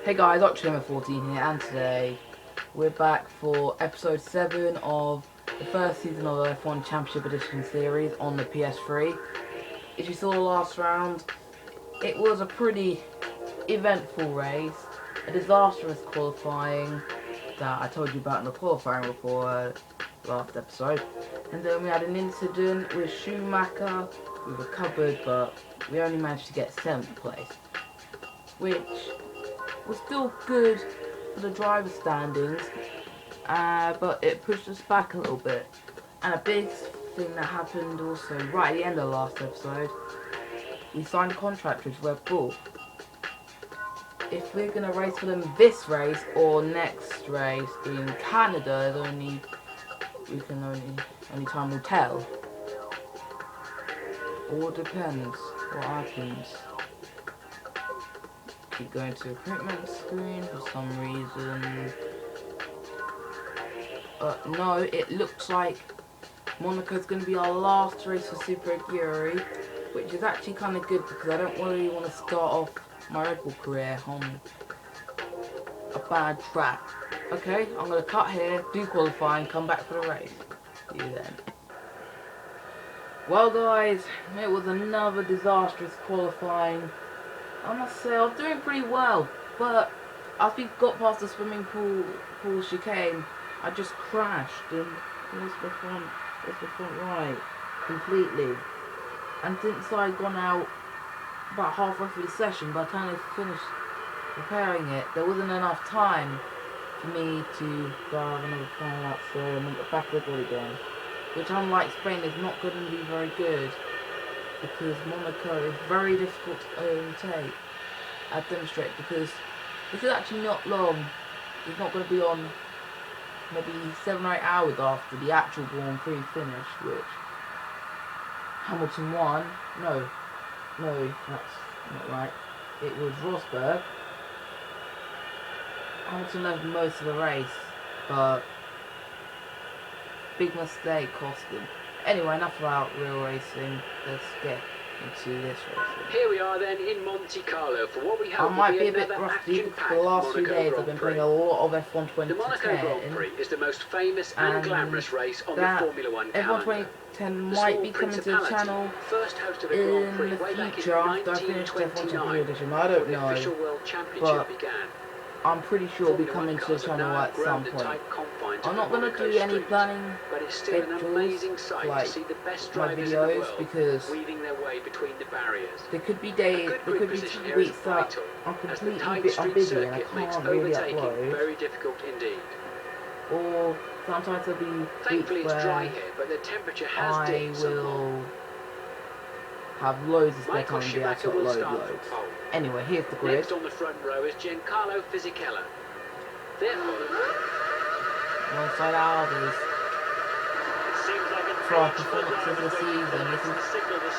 Hey guys, Oxylimit14 here, and today we're back for episode 7 of the first season of the F1 Championship Edition series on the PS3. If you saw the last round, it was a pretty eventful race, a disastrous qualifying that I told you about in the qualifying report last episode, and then we had an incident with Schumacher. We recovered, but we only managed to get 7th place, which was still good for the driver standings, but it pushed us back a little bit. And a big thing that happened also right at the end of the last episode, we signed a contract with Red Bull. If we're going to race for them this race or next race in Canada, only time will tell. All depends what happens. Keep going to the recruitment screen for some reason. No, it looks like Monaco's going to be our last race for Super Aguri, which is actually kind of good because I don't really want to start off my Red Bull career on a bad track. Okay, I'm going to cut here, do qualifying, come back for the race. See you then. Well guys, it was another disastrous qualifying. I must say I was doing pretty well, but as we got past the swimming pool chicane, I just crashed and it was the front right completely. And since I'd gone out about halfway through the session, by the time I finished repairing it, there wasn't enough time for me to go have another final lap and then get back with it again. Which, unlike Spain, is not going to be very good, because Monaco is very difficult to overtake. I demonstrate because this is actually not long. It's not going to be on maybe 7 or 8 hours after the actual Grand Prix finish, which Hamilton won. No, that's not right. It was Rosberg. Hamilton led most of the race, but big mistake cost him. Anyway, enough about real racing. Let's get into this racing. Here we are then in Monte Carlo for what we hope I might will be a be bit another rusty because action-packed for the last few Monaco days I've Grand been Prix. playing a lot of F1 The Monaco 2010. Grand Prix is the most famous and glamorous race on the Formula One F1 calendar. 2010 might be coming to the channel first hosted a Grand Prix in the way back in future after I finish the F1 1929, Edition. I don't when the official know, World Championship but began. I'm pretty sure it'll be coming to the channel at some point. I'm not going to do any planning but it's still an amazing sight like to see the best my drivers in the videos world because weaving their way between the barriers. there could be days, there could be 2 weeks that I'm completely I'm busy and I can't really upload, very difficult indeed. or sometimes there'll be Thankfully weeks it's dry where here, but the temperature has I dipped somewhat. will have loads of spare time to be able to will upload start loads. from pole. Anyway, here's the grid. Next on the front row is Giancarlo Fisichella. Therefore, Alongside others for our performances this season. This is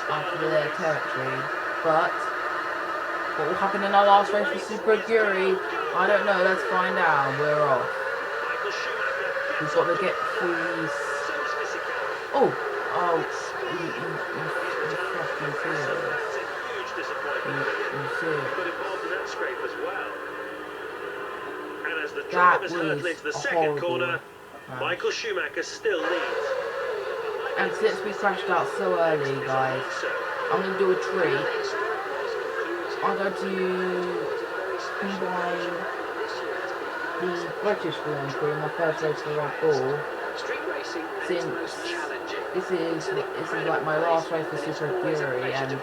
after their territory. But what will happen in our last race for Super Aguri? I don't know. Let's find out. We're off. We've got to get through these. Oh, you fucking serious? You serious? That was a horrible Michael Schumacher still leads. And since we crashed out so early, guys, I'm going to do a treat. I'm going to combine the British Grand Prix, my first race for Red Bull, since this is like my last race for Super Aguri, and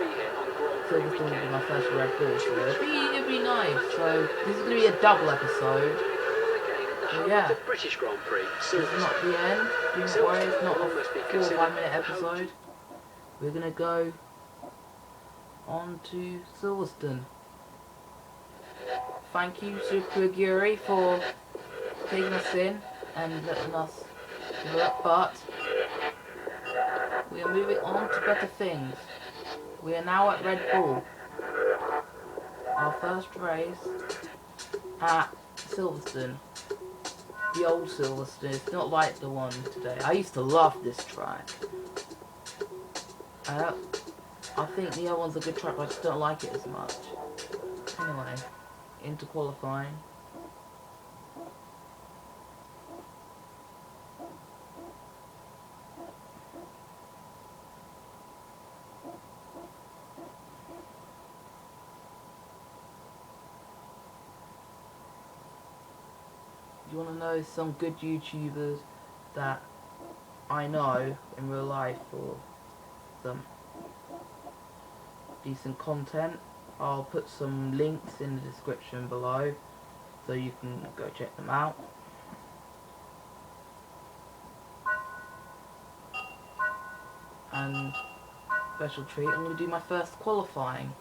Silverstone will be my first for Red Bull, so it'd be nice. So this is going to be a double episode. So yeah, British Grand Prix, this is not the end. Do not worry, it's not a 4 or 5 minute episode. We're gonna go on to Silverstone. Thank you, Super Aguri, for taking us in and letting us do it, but we are moving on to better things. We are now at Red Bull. Our first race at Silverstone. The old Silverstone, it's not like the one today. I used to love this track. I think the other one's a good track, but I just don't like it as much. Anyway, into qualifying. You want to know some good YouTubers that I know in real life for some decent content? I'll put some links in the description below so you can go check them out. And special treat, I'm going to do my first qualifying.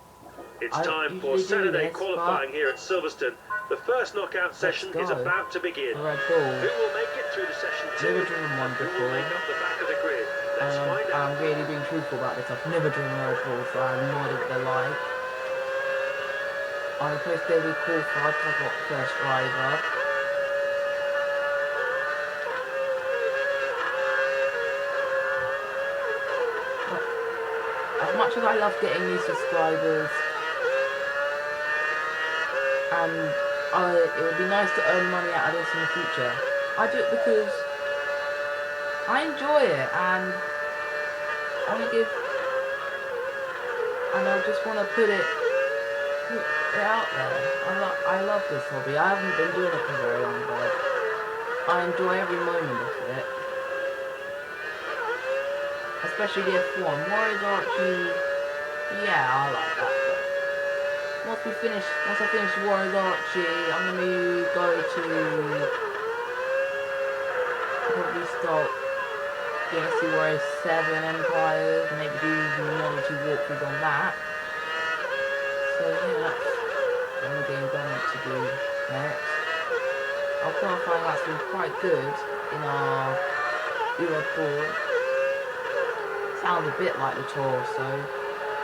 It's time for Saturday qualifying here at Silverstone. The first knockout session is about to begin. Red Bull. Who will make it through to session 2? Never driven one Who will make up the back of the grid? Let's find out. I'm really being truthful about this. I've never driven a Red Bull, so I have no idea what they're like. I'm supposed to be qualified because I got first driver. But as much as I love getting these subscribers, and it would be nice to earn money out of this in the future, I do it because I enjoy it, and I want to give, and I just want to put it out there. I love this hobby. I haven't been doing it for very long, but I enjoy every moment of it. Especially the F1. Warriors Archie, yeah, I like that. But once I finish Warriors Archie, I'm going to go to probably start see Warriors 7 Empires, maybe do one or two walkthroughs on that. So yeah, that's the only game I want to do next. Our qualifying that's been quite good in our Euro 4. Sounds a bit like the Taurus, so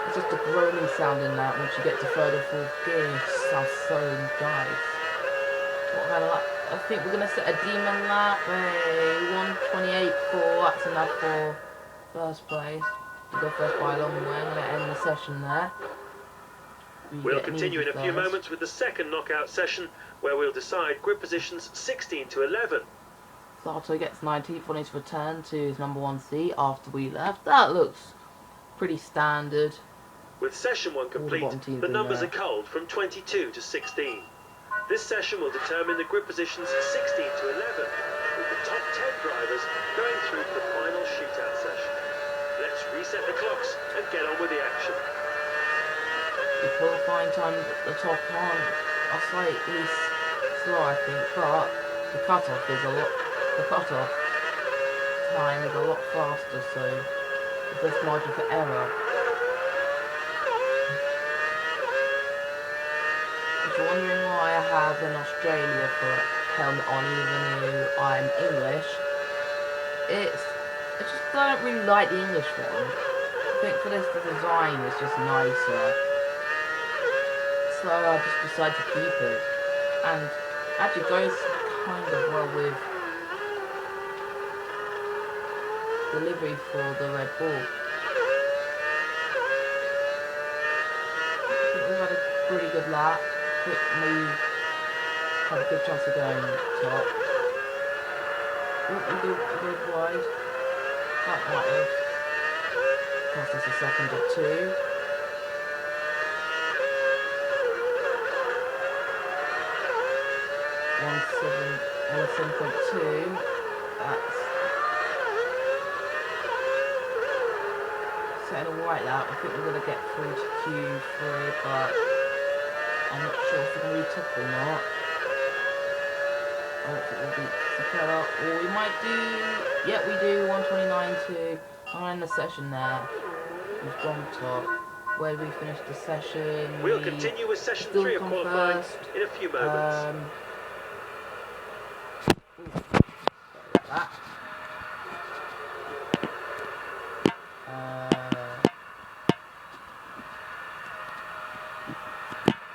it's just a groaning sound in that once you get to third or fourth gear. It sounds so nice. What kind of lap? I think we're gonna set a demon lap, a 1:28.4. That's enough for first place. To go first by a long way. I'm gonna end the session there. We'll continue in a few moments with the second knockout session, where we'll decide grid positions 16 to 11. Sato gets 19th on his return to his number 1 seat after we left. That looks pretty standard. With session 1 complete, the numbers are culled from 22 to 16. This session will determine the grid positions 16 to 11, with the top 10 drivers going through to the final shootout session. Let's reset the clocks and get on with the action. The qualifying times at the top are slightly slow, I think, but the cutoff is the cutoff time is a lot faster, so there's less margin for error. If you're wondering why I have an Australia helmet on even though I'm English, I just don't really like the English one. I think for this, the design is just nicer. So I just decided to keep it. And actually goes kind of well with the livery for the Red Bull. I think we've had a pretty good lap. Quick move. Had a good chance of going top. We did wide. That might have cost us a second or two. On a 7.2. That's setting a white lap. I think we're gonna get through to Q3, but I'm not sure if we're gonna be top or not. I don't think we'll beat Sikella, or we might do. Yeah, we do 1:29.2. I'm in the session there. We've gone top. Where we finished the session. We'll continue with session 3 of qualifying in a few moments.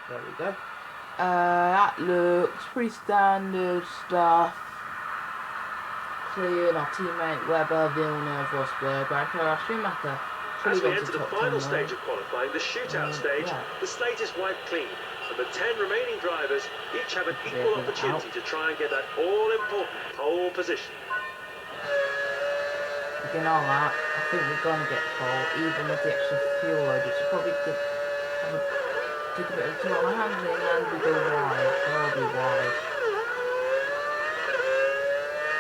There we go. That looks pretty standard stuff. Clearing our teammate Webber, Villeneuve, Rosberg, Barrichello, Schumacher. As we enter the final stage of qualifying, the shootout stage, the slate is wiped clean. And the 10 remaining drivers each have an equal opportunity to try and get that all-important pole position. Again, all that, I think we're going to get pole, even with the extra fuel load, which is probably good. Take a bit of a toll on my handling, and we go wide, horribly wide.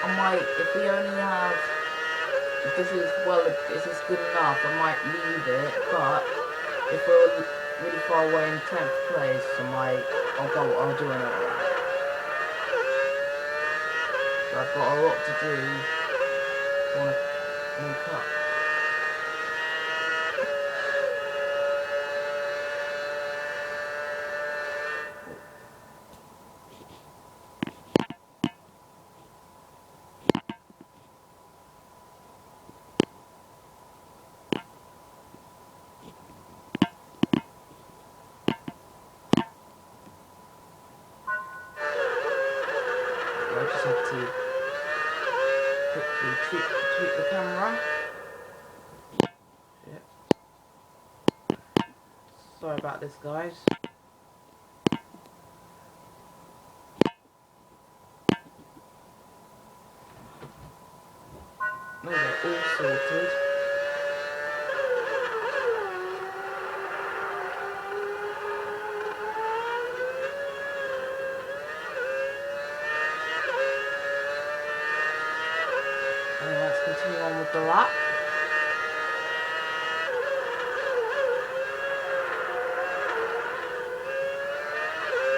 I might, if we only have, if this is, well, if this is good enough, I might leave it, but if we're really far away in 10th place, I'll do another lap. So I've got a lot to do. I want to make up. I just have to quickly tweak the camera. Yep. Sorry about this, guys. Oh, they're all sorted. Let's continue on with the lap.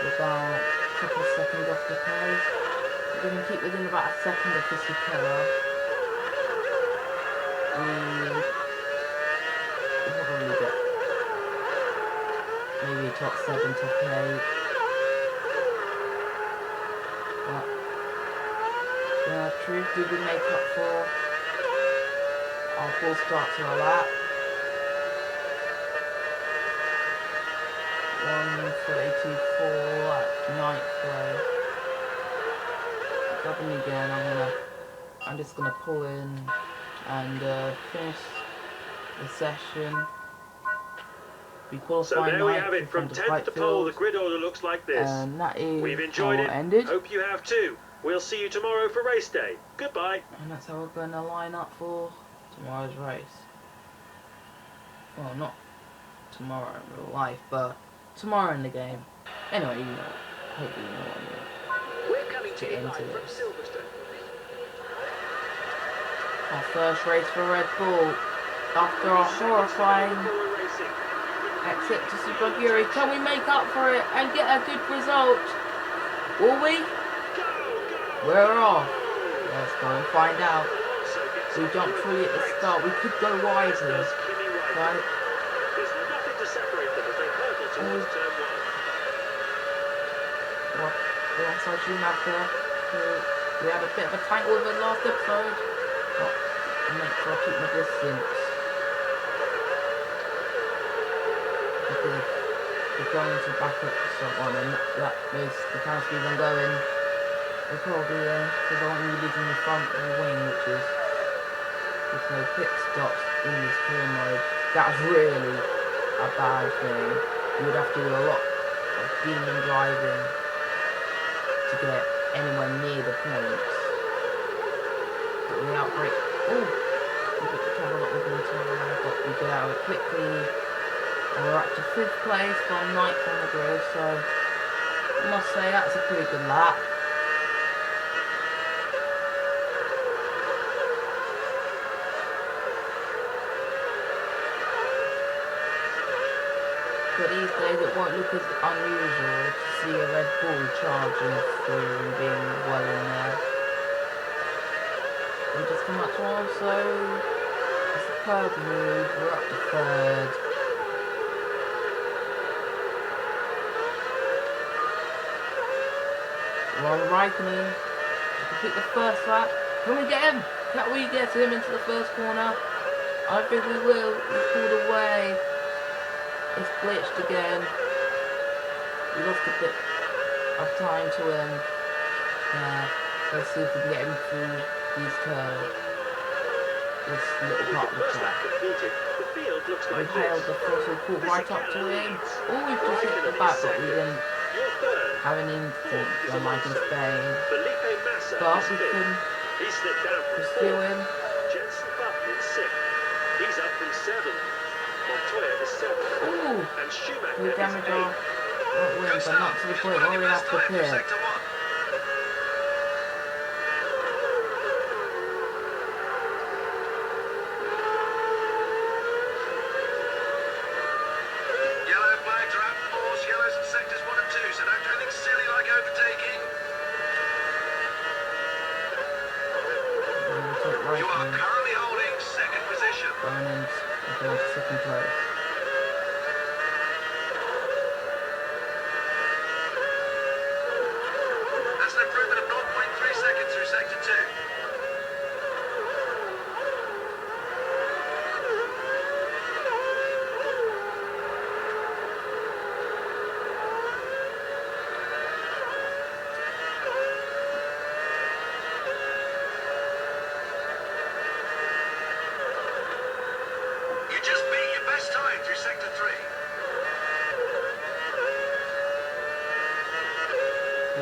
We're about a couple of seconds off the pace. We're going to keep within about a second of Fisichella. We'll probably get maybe top 7, top 8. But yeah, truth, did we make up for our full start to our lap? 1:32.4 at 9th place. Dropping again, I'm just gonna pull in and finish the session. We So there we have it, from 10th to pole, the grid order looks like this. And that is We've enjoyed it. Ended. Hope you have too. We'll see you tomorrow for race day. Goodbye. And that's how we're going to line up for tomorrow's race. Well, not tomorrow in real life, but tomorrow in the game. Anyway, you know. Hopefully you know what I mean. We're coming to you live from Silverstone. Our first race for Red Bull. After our horrifying exit to Super Aguri, can we make up for it and get a good result? Will we? We're off. Let's go and find out. We jumped fully at the start. We could go wider. Right? There's nothing to separate them as they hurdle towards turn 1. Alongside Schumacher, we had a bit of a tangle with the last episode. But I'll make sure I keep my distance. Because we're going to back up to someone, and that is the kind of speed I'm going. We're probably, because I won't be leaving the front wing, which is with no pit stops in this career mode. That's really a bad thing. You would have to do a lot of demon driving to get anywhere near the points. But we outbreak. Oh! We got the camera that we're going to turn around, but we get out of it quickly. And we're up to 5th place from 9th on the grid, so I must say that's a pretty good lap. But these days it won't look as unusual to see a Red Bull charging through and being well in there. We just come up to also a superb move, we're up to 3rd. Ron Raikkonen to complete the first lap. Can we get him? Can we get him into the first corner? I think we will. He's pulled away. It's glitched again. We lost a bit of time to him. Let's see if we can get him through these curves. this little part of the First lap track. completed, the field looks We like hailed this. the throttle, caught right up to him. Oh, we've just hit the back, but we didn't You're third. have an instant Fourth is unlike in Alonso. Spain. Felipe Massa But is we fifth. can He slipped down from pursue fourth. him. Jenson Button in sixth. He's up from seventh. Montoya is seventh. Ooh, And Schumacher we is damage our eighth. wing, but not to the point where we have to pit. You are currently holding second position. Going into second place. That's an improvement of 0.3 seconds through sector 2. You just beat your best time through sector 3.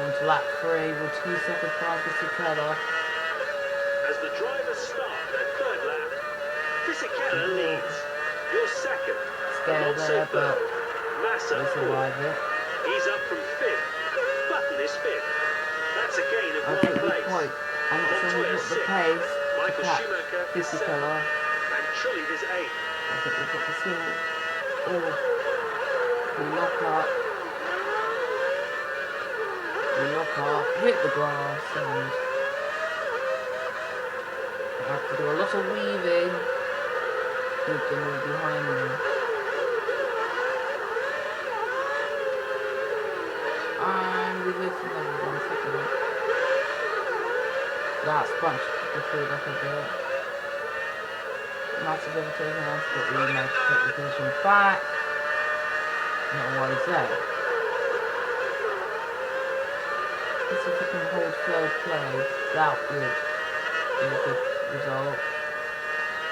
On to lap 3, we're 2 seconds behind Fisichella. As the drivers start their third lap, Fisichella leads. You're second. Scared Alonso there, but third. Massa we fourth. survived it. He's up from fifth. Button is fifth. That's a gain of I one think we place. quite. I'm not sure we've got the pace to Michael catch Schumacher is seventh. Fisichella. And Trulli is eighth. I think we've got the skill. Oh, we lock up. We lock up, hit the grass, and I have to do a lot of weaving with them all behind me. And we live for another 1 second. That's punched the field up a bit. Massive overtaking us, but we managed to take the position back. Not always there. Let's see if we can hold third place. That would be a good result.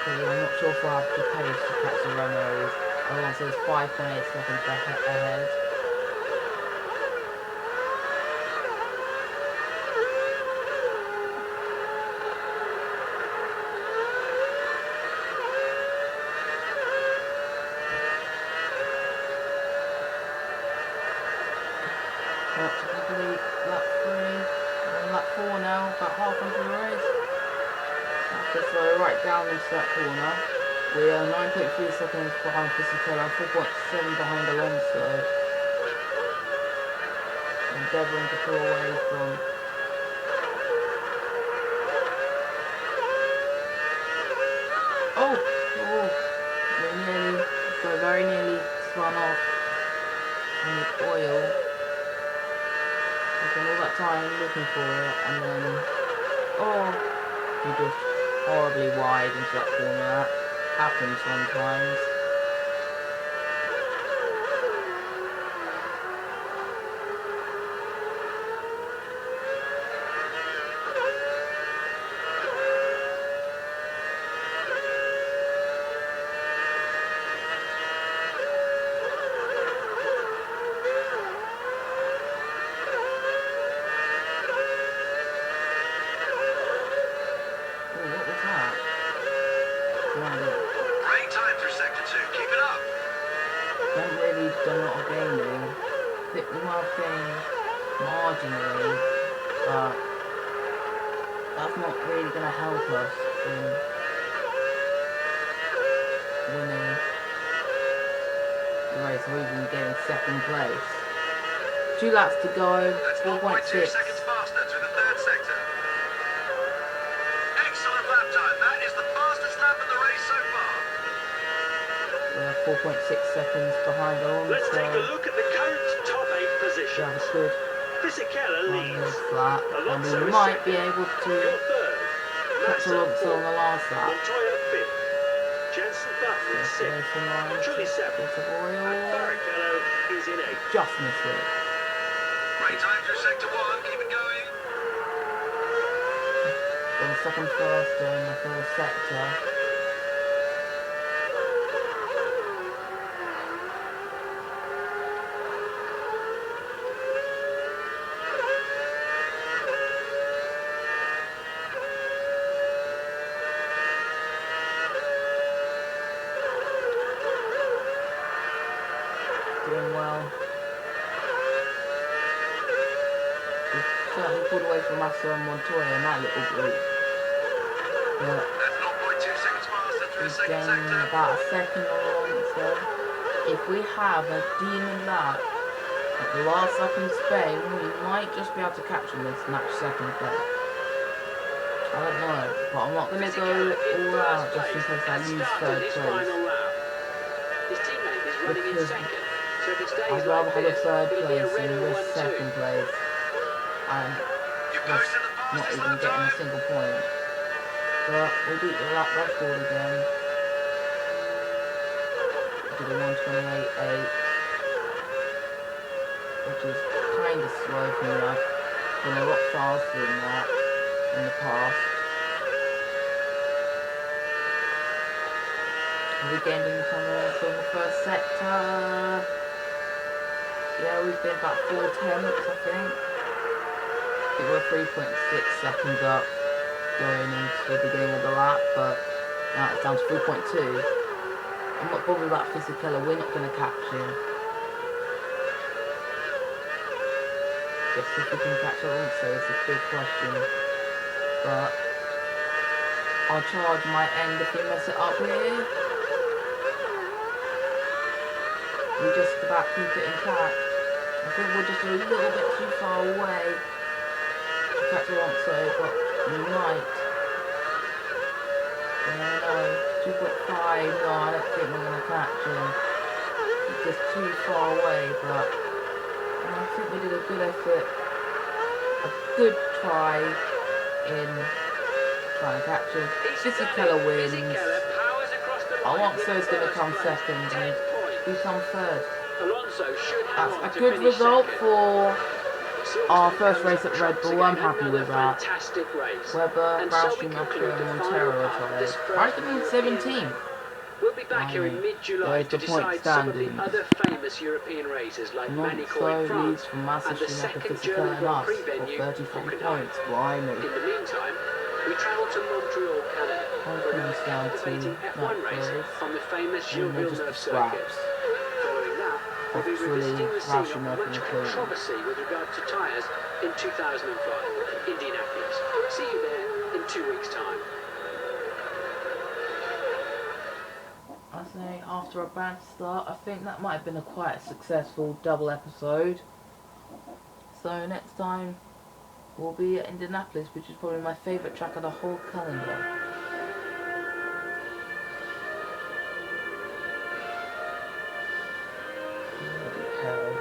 Because I'm not sure if we'll have the pace to catch the Renaults. Alonso is 5.8 seconds ahead. Got to complete lap 3, and lap 4 now, about halfway through the race. Have to slow right down into that corner. We are 9.3 seconds behind Fisichella and 4.7 behind Alonso. Endeavouring to pull away from we're very nearly spun off on the oil. Spent all that time looking for it, and then we just horribly wide into that corner. That happens sometimes. Great time through sector 2. Keep it up. Haven't really done a lot of gaming. Bit the marking marginally, but that's not really going to help us in winning the race or even getting second place. 2 laps to go, That's 4.2 4.6. seconds faster through the third sector. Excellent lap time. That is the fastest lap in the race so far. We're 4.6 seconds behind Alonso. Let's take a look at the current top 8 Yeah, positions. it's good. Fisichella On leads. this lap, and Alonso we is might second. be able to You're third. catch Massa Alonso on fourth. the last lap. Montoya fifth. Jenson Button in sixth. Racing line, Trulli seventh. bit of And oil, Barrichello is in eighth. just missed it. Great time through sector 1. Keep it going. Got second faster in the first sector. certainly pulled away from Massa and Montoya in that little group. But That's 0.2 seconds faster through we've second gained sector. about a second on, so if we have a demon lap at the last lap in Spain, we might just be able to catch him and snatch second place. I don't know, but I'm not going to go all out just in case I lose third place. Because I'd rather have a third place than risk second place and just not even getting a single point. But we beat the lap record again. Did a 1:28.8, which is kind of slow for me. I've been a lot faster than that in the past. We gained in from the first sector. Yeah, we've been about 4 tenths, I think. I think we're 3.6 seconds up going into the beginning of the lap, but now it's down to 3.2. I'm not bothered about Fisichella, we're not going to catch him. Guess if we can catch Alonso is a big question. But I'll charge my end if we mess it up here. We just about keep it intact. I think we're just a little bit too far away to catch Alonso, but we might. No, 2.5, no, I don't think we're going to catch him. He's just too far away, but I think we did a good effort, a good try in trying to catch him. Fisichella wins. Alonso's going to come second and we come third. That's a good result for our first race at Red Bull. I'm happy with that. Webber, Roush, Schumacher and Montero are tired. Why did it mean 17? We'll be back here in mid-July to decide some of the other famous European races like Monaco in France and the second German Grand Prix venue, Hockenheim. In the meantime, we travel to Montreal, Canada for another captivating F1 race on the famous Gilles Villeneuve circuit. Following that, we'll be revisiting the scene of much controversy with regard to tyres in 2005, Indianapolis. See you there in 2 weeks' time. I say after a bad start, I think that might have been a quite successful double episode. So next time we'll be at Indianapolis, which is probably my favourite track of the whole calendar. Bloody hell.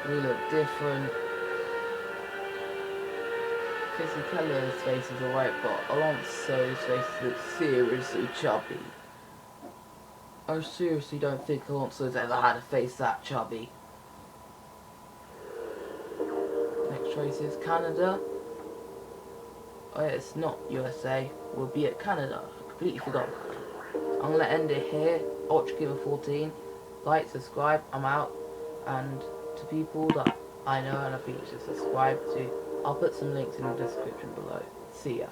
We look different. Fisichella's face is alright, but Alonso's face looks seriously chubby. I seriously don't think Alonso's ever had a face that chubby. Next race is Canada. Oh yeah, it's not USA. We'll be at Canada. I completely forgot. I'm going to end it here. UltraGamer14. Like, subscribe. I'm out. And to people that I know and I think you should subscribe to, I'll put some links in the description below. See ya.